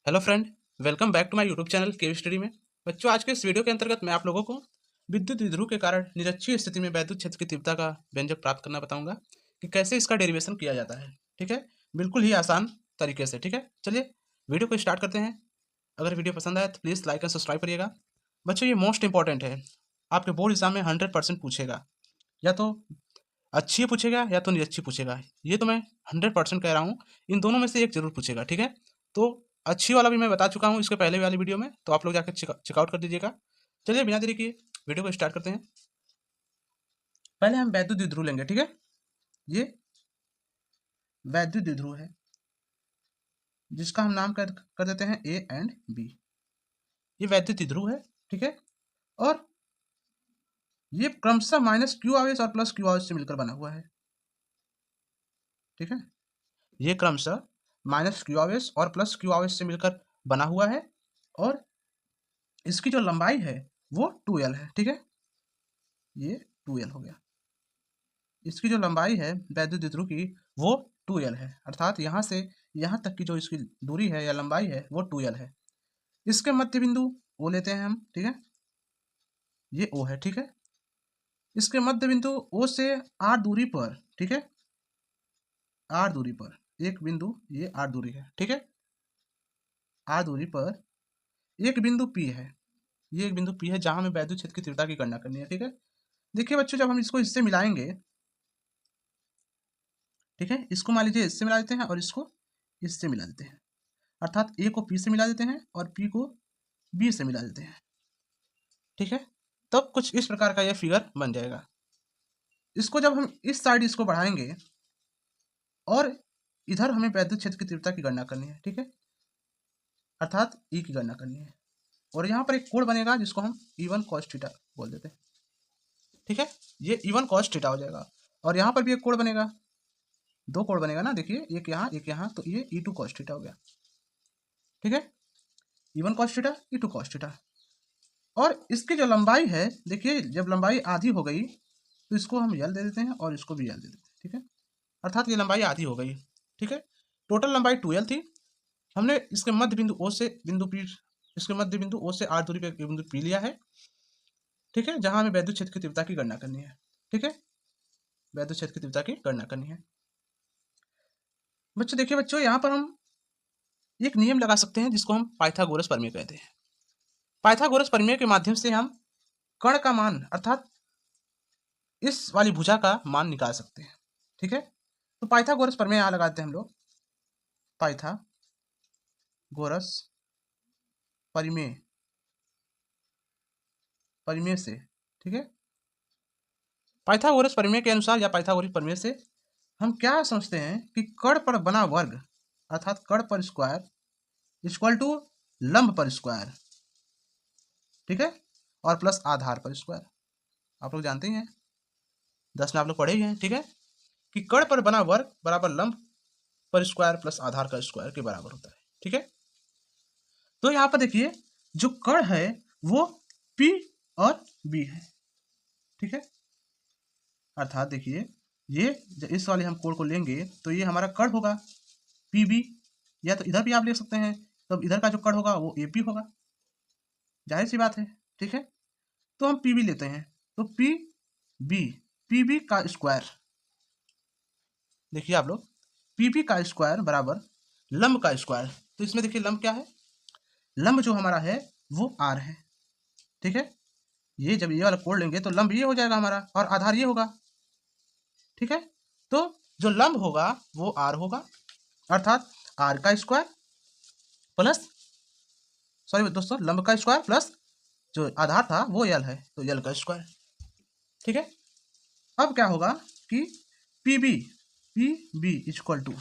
Hello friend, welcome back to my YouTube channel के study में। बच्चों, आज के इस वीडियो के अंतर्गत मैं आप लोगों को विद्युत द्विध्रुव के कारण निरक्षीय स्थिति में वैद्युत क्षेत्र की तीव्रता का व्यंजक प्राप्त करना बताऊंगा कि कैसे इसका डेरिवेशन किया जाता है। ठीक है, बिल्कुल ही आसान तरीके से। ठीक है, चलिए वीडियो को स्टार्ट करते हैं। अगर वीडियो पसंद आए तो प्लीज़ लाइक एंड सब्सक्राइब करिएगा। बच्चों, ये मोस्ट इंपॉर्टेंट है, आपके बोर्ड एग्जाम में 100% पूछेगा। या तो अच्छी पूछेगा या तो निरक्षी पूछेगा। ये तो मैं 100% कह रहा हूँ, इन दोनों में से एक जरूर पूछेगा। ठीक है, तो अच्छी वाला भी मैं बता चुका हूँ इसके पहले वाली वीडियो में, तो आप लोग जाकर चेकआउट कर दीजिएगा। चलिए बिना देरी किए वीडियो को स्टार्ट करते हैं। पहले हम वैद्युत द्विध्रुव लेंगे। ठीक है, ये वैद्युत द्विध्रुव है जिसका हम नाम कर देते हैं ए एंड बी। ये वैद्युत द्विध्रुव है। ठीक है, और ये क्रमशः माइनस क्यू आवेश और प्लस क्यू आवेश से मिलकर बना हुआ है। ठीक है, ये क्रमशः माइनस क्यू आवेश और प्लस क्यू आवेश से मिलकर बना हुआ है, और इसकी जो लंबाई है वो 2l है। ठीक है, ये 2l हो गया। इसकी जो लंबाई है वैद्युत द्विध्रुव की वो 2l है, अर्थात यहाँ से यहाँ तक की जो इसकी दूरी है या लंबाई है वो 2l है। इसके मध्य बिंदु O लेते हैं हम। ठीक है, ये O है। ठीक है, इसके मध्य बिंदु O से r दूरी पर, ठीक है, r दूरी पर एक बिंदु, ये r दूरी है। ठीक है, r दूरी पर एक बिंदु P है। ये एक बिंदु P है जहां हमें वैद्युत क्षेत्र की तीव्रता की गणना करनी है। ठीक है, देखिए बच्चों, जब हम इसको इससे मिलाएंगे, ठीक है, इसको मान लीजिए इससे मिला देते हैं और इसको इससे मिला देते हैं, अर्थात ए को पी से मिला देते हैं और पी को बी से मिला देते हैं। ठीक है, तब कुछ इस प्रकार का यह फिगर बन जाएगा। इसको जब हम इस साइड इसको बढ़ाएंगे और इधर हमें वैद्युत क्षेत्र की तीव्रता की गणना करनी है। ठीक है, अर्थात ई की गणना करनी है, और यहाँ पर एक कोण बनेगा जिसको हम E1 cos थीटा बोल देते हैं। ठीक है, ये E1 cos थीटा हो जाएगा, और यहाँ पर भी एक कोण बनेगा, दो कोण बनेगा ना, देखिए एक यहाँ, तो ये E2 cos थीटा हो गया। ठीक है, E1 cos theta, E2 cos theta. और इसकी जो लंबाई है, देखिए जब लंबाई आधी हो गई तो इसको हम यल दे देते हैं और इसको भी यल दे देते हैं। ठीक है, अर्थात ये लंबाई आधी हो गई। ठीक है, टोटल लंबाई 2l थी। हमने इसके मध्य बिंदु O से बिंदु P, इसके मध्य बिंदु O से r दूरी पे बिंदु P लिया है। ठीक है, जहां हमें वैद्युत क्षेत्र की तीव्रता की गणना करनी है। ठीक है, वैद्युत क्षेत्र की तीव्रता की गणना करनी है। बच्चों देखिए, बच्चों यहाँ पर हम एक नियम लगा सकते हैं जिसको हम पाइथागोरस प्रमेय कहते हैं। पाइथागोरस प्रमेय के माध्यम से हम कण का मान, अर्थात इस वाली भुजा का मान निकाल सकते हैं। ठीक है, तो पाइथागोरस प्रमेय यहाँ लगाते हैं हम लोग, पाइथागोरस परिमेय, परिमेय से। ठीक है, पाइथागोरस परिमेय के अनुसार या पाइथागोरस प्रमेय से हम क्या समझते हैं कि कण पर बना वर्ग, अर्थात कण पर स्क्वायर इक्वल टू लंब पर स्क्वायर। ठीक है, और प्लस आधार पर स्क्वायर। आप लोग जानते ही हैं, 10 में आप लोग पढ़े ही हैं। ठीक है, कि कण पर बना वर्ग बराबर लंब पर स्क्वायर प्लस आधार का स्क्वायर के बराबर होता है। ठीक है, तो यहाँ पर देखिए जो कण है वो P और B है। ठीक है, अर्थात देखिए ये इस वाले हम कोण को लेंगे तो ये हमारा कण होगा PB, या तो इधर भी आप ले सकते हैं, तब इधर का जो कण होगा वो AP होगा, जाहिर सी बात है। ठीक है, तो हम PB लेते हैं, तो PB का स्क्वायर, देखिए आप लोग, PB का स्क्वायर बराबर लंब का स्क्वायर। तो इसमें देखिए लंब क्या है, लंब जो हमारा है वो R है। ठीक है, ये जब ये वाला कोण लेंगे तो लंब ये हो जाएगा हमारा और आधार ये होगा। ठीक है, तो जो लंब होगा वो R होगा, अर्थात R का स्क्वायर प्लस, सॉरी दोस्तों, लंब का स्क्वायर प्लस जो आधार था वो L है, तो L का स्क्वायर। ठीक है, अब क्या होगा कि PB इक्वल टू,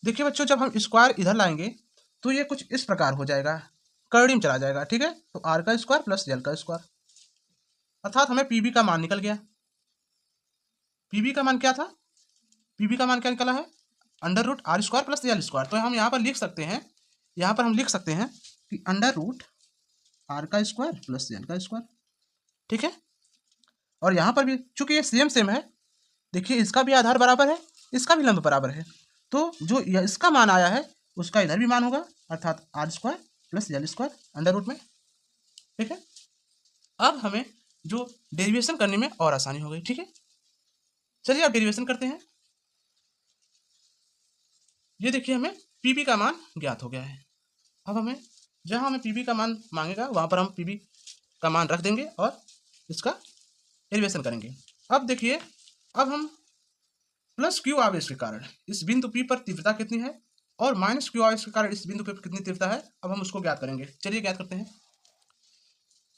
देखिए बच्चों, जब हम स्क्वायर इधर लाएंगे तो ये कुछ इस प्रकार हो जाएगा, कर्ड़ी में चला जाएगा। ठीक है, तो R का स्क्वायर प्लस L का स्क्वायर, अर्थात हमें PB का मान निकल गया। PB का मान क्या था, PB का मान क्या निकला है, under root R square plus L square. तो हम यहाँ पर लिख सकते हैं, यहाँ पर हम लिख सकते हैं कि अंडर रूट R का स्क्वायर प्लस L का स्क्वायर। ठीक है, और यहाँ पर भी चूंकि ये सेम है, देखिए इसका भी आधार बराबर है, इसका भी लंब बराबर है, तो जो इसका मान आया है उसका इधर भी मान होगा, अर्थात R square plus L square under root में। ठीक है, अब हमें जो डेरिवेशन करने में और आसानी हो गई। ठीक है, चलिए अब डेरिवेशन करते हैं। ये देखिए हमें पीबी का मान ज्ञात हो गया है। अब हमें जहां हमें पीबी का मान मांगेगा वहां पर हम पीबी का मान रख देंगे और इसका डेरिवेशन करेंगे। अब देखिए, अब हम प्लस क्यू आवेश के कारण इस बिंदु पी पर तीव्रता कितनी है और माइनस क्यू आवेश के कारण इस बिंदु पर कितनी तीव्रता है, अब हम उसको ज्ञात करेंगे। चलिए ज्ञात करते हैं।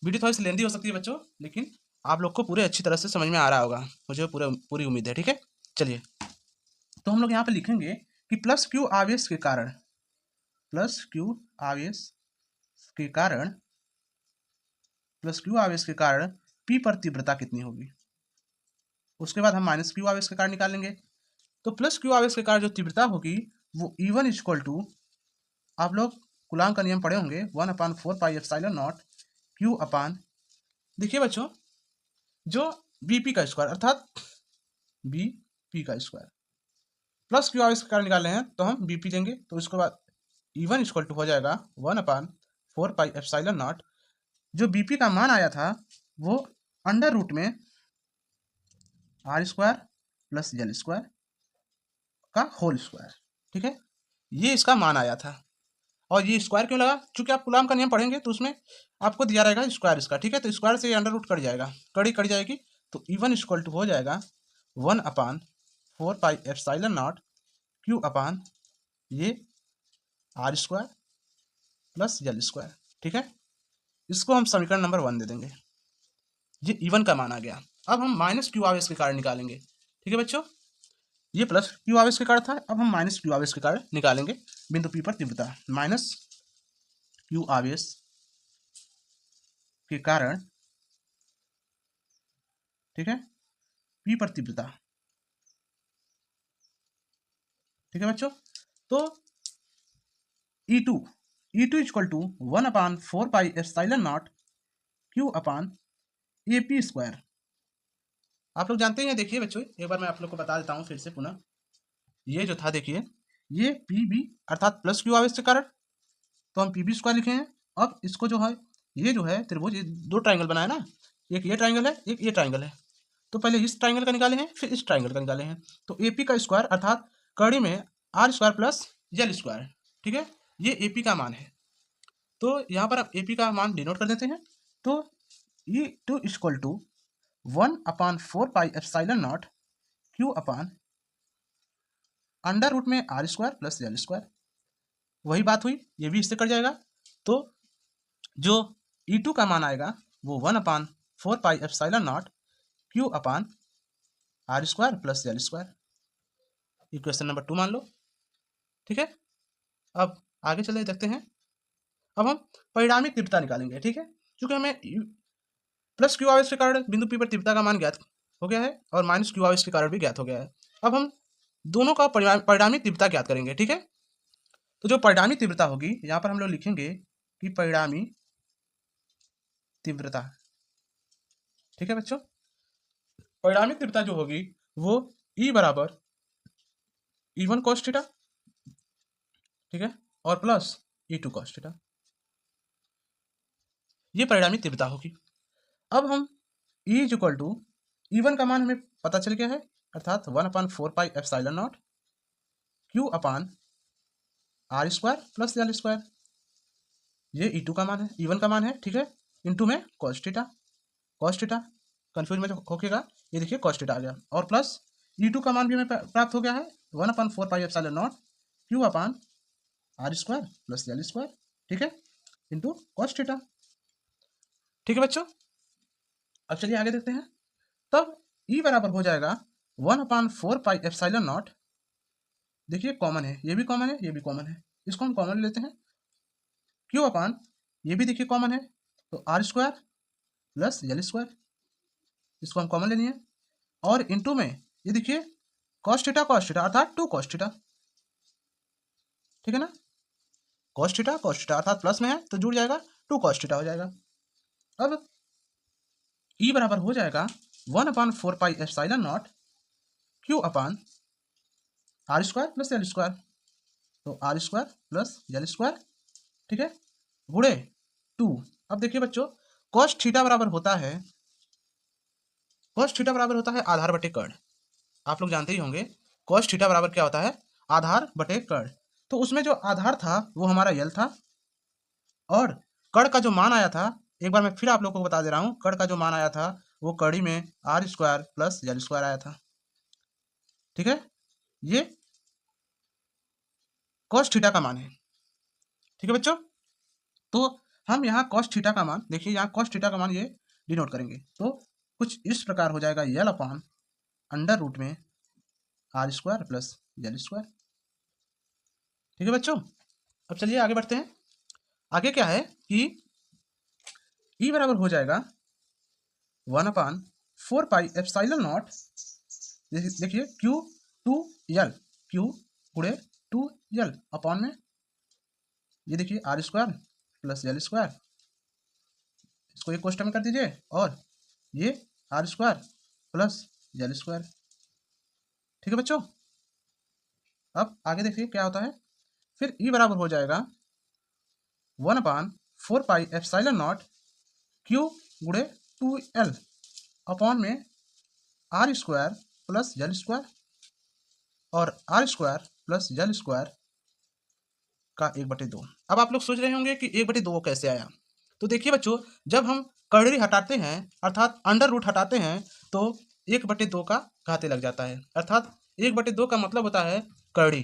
वीडियो थोड़ी सी लेंदी हो सकती है बच्चों, लेकिन आप लोग को पूरे अच्छी तरह से समझ में आ रहा होगा, मुझे पूरी उम्मीद है। ठीक है, चलिए तो हम लोग यहाँ पे लिखेंगे कि प्लस क्यू आवेश के कारण, प्लस क्यू आवेश के कारण, प्लस क्यू आवेश के कारण पी पर तीव्रता कितनी होगी। उसके बाद हम माइनस क्यू आवेश के कारण निकालेंगे। तो प्लस क्यू आवेश के कारण जो तीव्रता होगी वो E1 इक्वल टू, आप लोग कूलाम का नियम पढ़े होंगे, 1/4 पाई एप्सिलॉन नॉट क्यू अपान, देखिए बच्चों, जो बीपी का स्क्वायर अर्थात बीपी का स्क्वायर, प्लस क्यू आवेश के कारण निकाल रहे हैं तो हम बीपी लेंगे, तो उसके बाद E1 इक्वल टू हो जाएगा 1/4 पाई एप्सिलॉन नॉट, जो बीपी का मान आया था वो अंडर रूट में R square plus L square का होल स्क्वायर। ठीक है, ये इसका मान आया था। और ये स्क्वायर क्यों लगा, चूंकि आप कूलाम का नियम पढ़ेंगे तो उसमें आपको दिया रहेगा स्क्वायर इसका। ठीक है, तो स्क्वायर से ये अंडर रूट कट जाएगा, कड़ी कट जाएगी, तो E1 इक्वल टू हो जाएगा 1/4 pi epsilon naught Q upon ये R square plus L square. ठीक है, इसको हम समीकरण नंबर 1 दे देंगे। ये E1 का मान आ गया। अब हम माइनस क्यू आवेश के कारण निकालेंगे। ठीक है बच्चों, ये प्लस क्यू आवेश के कारण था, अब हम माइनस क्यू आवेश के कारण निकालेंगे बिंदु पी पर तीव्रता। माइनस क्यू आवेश के कारण, ठीक है, पी पर तीव्रता। ठीक है बच्चों, तो E2 equal to 1/4 pi epsilon naught Q upon A P square. आप लोग जानते हैं, देखिए बच्चों एक बार मैं आप लोग को बता देता हूँ फिर से पुनः। ये जो था देखिए, ये पी बी अर्थात प्लस क्यू आवेश के कारण, तो हम पी बी स्क्वायर लिखे हैं। अब इसको जो है, ये जो है त्रिभुज, ये दो ट्राइंगल बनाया ना, एक ये ट्राइंगल है एक ये ट्राइंगल है, तो पहले इस ट्राइंगल का निकाले हैं फिर इस ट्राइंगल का निकाले हैं। तो ए पी का स्क्वायर अर्थात कड़ी में R square plus L square. ठीक है, ये ए पी का मान है, तो यहाँ पर आप ए पी का मान डिनोट कर देते हैं। तो E2 equal to 1/4 pi epsilon naught Q upon under root में R square plus L square. वही बात हुई, ये भी इससे कट जाएगा, तो जो E2 का मान आएगा वो 1/4 pi epsilon naught Q upon R square plus L square. Equation number 2 मान लो। ठीक है, अब आगे चले देखते हैं। अब हम परिणामी तीव्रता निकालेंगे। ठीक है, क्योंकि हमें प्लस क्यू आवेश के कारण बिंदु पी पर तीव्रता का मान ज्ञात हो गया है और माइनस क्यू आवेश के कारण भी ज्ञात हो गया है। अब हम दोनों का परिणामी तीव्रता ज्ञात करेंगे। ठीक है, तो जो परिणामी तीव्रता होगी यहाँ पर हम लोग लिखेंगे कि परिणामी तीव्रता। ठीक है बच्चों, परिणामी तीव्रता जो होगी वो E बराबर E1 cos थीटा, ठीक है, और प्लस E2 cos थीटा, ये परिणामी तीव्रता होगी। अब हम E इक्वल टू E1 का मान हमें पता चल गया है, अर्थात 1/4 pi epsilon naught Q upon R square plus L square. ये E2 का मान है, E1 का मान है। ठीक है, इंटू में cos theta, cos theta confuse में होकेगा, ये देखिए cos थीटा आ गया, और प्लस E2 का मान भी हमें प्राप्त हो गया है 1/4 pi epsilon naught Q upon R square plus L square. ठीक है, इंटू cos थीटा। ठीक है बच्चों, अब चलिए आगे देखते हैं। तब E बराबर हो जाएगा 1/4 पाई एप्सिलॉन नॉट, देखिए कॉमन है, ये भी कॉमन है, ये भी कॉमन है, इसको हम कॉमन लेते हैं, क्यू अपान ये भी देखिए कॉमन है, तो R square plus L square, इसको हम कॉमन लेनी है, और इंटू में ये देखिए cos थीटा अर्थात 2 cos थीटा। ठीक है ना, cos थीटा अर्थात प्लस में है तो जुड़ जाएगा, 2 cos थीटा हो जाएगा। अब E बराबर हो जाएगा 1/4 pi epsilon naught Q upon R square plus L square. तो R square plus L square, ठीक है, गुणे 2। अब देखिए बच्चों, कॉस थीटा बराबर होता है, कॉस थीटा बराबर होता है आधार बटे कर्ण। आप लोग जानते ही होंगे कॉस थीटा बराबर क्या होता है, आधार बटे कर्ण। तो उसमें जो आधार था वो हमारा यल था, और कर्ण का जो मान आया था, एक बार मैं फिर आप लोगों को बता दे रहा हूँ, कर्ण का जो मान आया था वो कड़ी में R square plus L square आया था, ठीक है। ये कॉस थीटा का मान है, ठीक है बच्चों। तो हम यहाँ कॉस थीटा का मान देखिए, यहाँ कॉस थीटा का मान ये डिनोट करेंगे, तो कुछ इस प्रकार हो जाएगा, यल अपॉन अंडर रूट में R square plus L square, ठीक है बच्चों। अब चलिए आगे बढ़ते हैं। आगे क्या है कि ई बराबर हो जाएगा 1/4 पाई एप्सिलॉन नॉट, देखिए क्यू टू यल, क्यू गुणे 2 यल अपॉन में ये देखिए R square plus L square, इसको एक क्वेश्चन में कर दीजिए, और ये R square plus L square, ठीक है बच्चों। अब आगे देखिए क्या होता है, फिर ई बराबर हो जाएगा 1/4 पाई एप्सिलॉन नॉट क्यू गुणे 2 एल अपॉन में R square plus L square, और R square plus L square का 1/2। अब आप लोग सोच रहे होंगे कि 1/2 कैसे आया। तो देखिए बच्चों, जब हम कर्नेल हटाते हैं अर्थात अंडर रूट हटाते हैं तो 1/2 का घाते लग जाता है, अर्थात 1/2 का मतलब होता है कड़ी,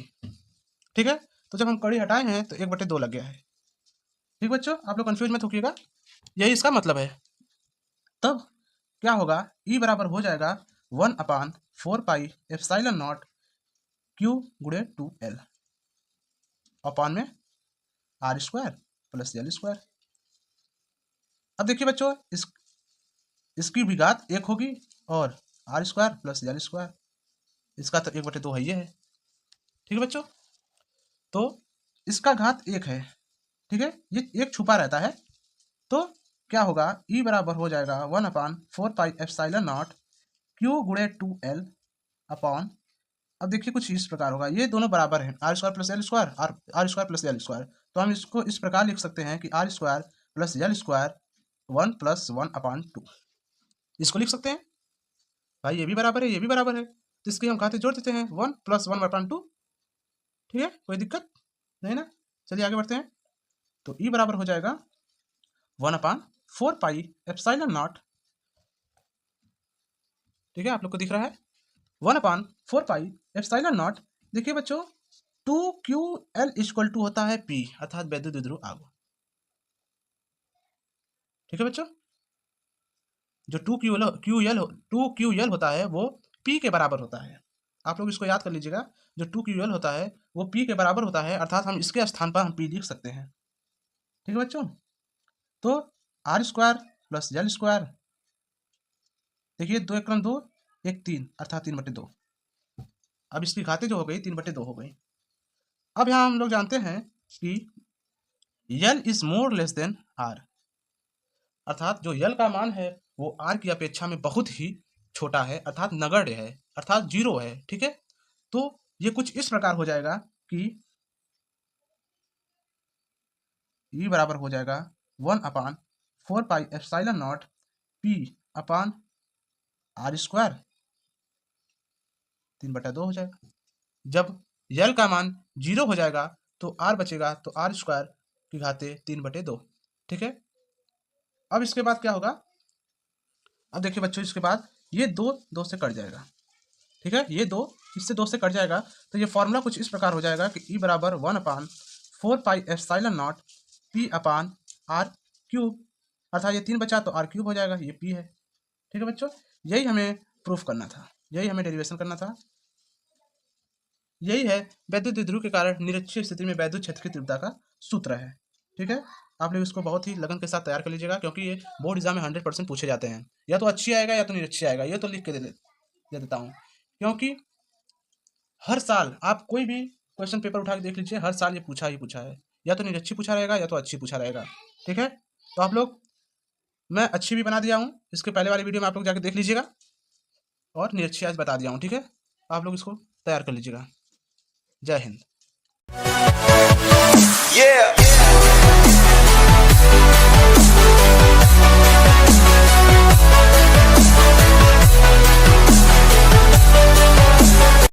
ठीक है। तो जब हम कड़ी हटाए हैं तो 1/2 लग गया है, ठीक बच्चों, आप लोग कंफ्यूज मत होइएगा, यही इसका मतलब है। तब क्या होगा, ई बराबर हो जाएगा 1/4 पाई एप्सिलॉन नॉट क्यू गुणे 2 एल अपॉन में R square plus L square. अब देखिए बच्चों, इसकी भी घात 1 होगी, और R square plus L square, इसका तो 1/2 है, ये है, ठीक है बच्चों। तो इसका घात 1 है, ठीक है, ये 1 छुपा रहता है, तो क्या होगा, ई बराबर हो जाएगा 1/4 पाई एप्सिलॉन नॉट क्यू गुणे 2 एल अपॉन, अब देखिए कुछ इस प्रकार होगा, ये दोनों बराबर हैं, R square plus L square, R square plus L square, तो हम इसको इस प्रकार लिख सकते हैं कि R square plus L square 1+1/2, इसको लिख सकते हैं। भाई ये भी बराबर है, ये भी बराबर है, तो इसकी हम घाते जोड़ देते हैं 1+1/2, ठीक है, कोई दिक्कत नहीं ना। चलिए आगे बढ़ते हैं। तो ई बराबर हो जाएगा 1/4 पाई एप्सिलॉन नॉट, ठीक है, आप लोग को दिख रहा है 1/4 पाई एप्सिलॉन नॉट। देखिए बच्चों, 2QL इक्वल टू होता है P, अर्थात वैद्युत द्विध्रुव आघूर्ण, ठीक है बच्चों। जो 2QL होता है वो P के बराबर होता है, आप लोग इसको याद कर लीजिएगा, जो 2QL होता है वो P के बराबर होता है, अर्थात हम इसके स्थान पर हम P लिख सकते हैं, ठीक है बच्चों। तो R square plus L square, देखिए 2 × 2 1 3, अर्थात 3/2। अब इसकी घातें जो हो गई 3/2 हो गई। अब यहाँ हम लोग जानते हैं कि L is more less than R, अर्थात जो यल का मान है वो आर की अपेक्षा में बहुत ही छोटा है, अर्थात नगण्य है, अर्थात 0 है, ठीक है। तो ये कुछ इस प्रकार हो जाएगा कि ई बराबर हो जाएगा 1/4 pi epsilon naught P upon R square 3/2 हो जाएगा। जब यल का मान 0 हो जाएगा तो आर बचेगा, तो आर स्क्वायर की घाते 3/2, ठीक है। अब इसके बाद क्या होगा, अब देखिए बच्चों, इसके बाद ये 2 से कट जाएगा, ठीक है, ये 2 इससे 2 से कट जाएगा, तो ये फॉर्मूला कुछ इस प्रकार हो जाएगा कि ई बराबर 1/4 pi epsilon naught P upon R cube, अर्थात ये 3 बचा तो आर क्यूब हो जाएगा, ये P है, ठीक है बच्चों। यही हमें प्रूफ करना था, यही हमें डेरिवेशन करना था, यही है वैद्युत द्विध्रुव के कारण निरक्षीय स्थिति में वैद्युत क्षेत्र की तीव्रता का सूत्र है, ठीक है। आप लोग इसको बहुत ही लगन के साथ तैयार कर लीजिएगा, क्योंकि ये बोर्ड एग्जाम में 100% पूछे जाते हैं, या तो अच्छी आएगा या तो निरक्षी आएगा, ये तो लिख के दे देता हूँ, क्योंकि हर साल आप कोई भी क्वेश्चन पेपर उठा के देख लीजिए, हर साल ये पूछा ही पूछा है, या तो निरक्षी पूछा रहेगा या तो अच्छी पूछा रहेगा, ठीक है। तो आप लोग, मैं अच्छी भी बना दिया हूँ, इसके पहले वाली वीडियो में आप लोग जाके देख लीजिएगा, और निरक्षी आज बता दिया हूँ, ठीक है। आप लोग इसको तैयार कर लीजिएगा। जय हिंद। ये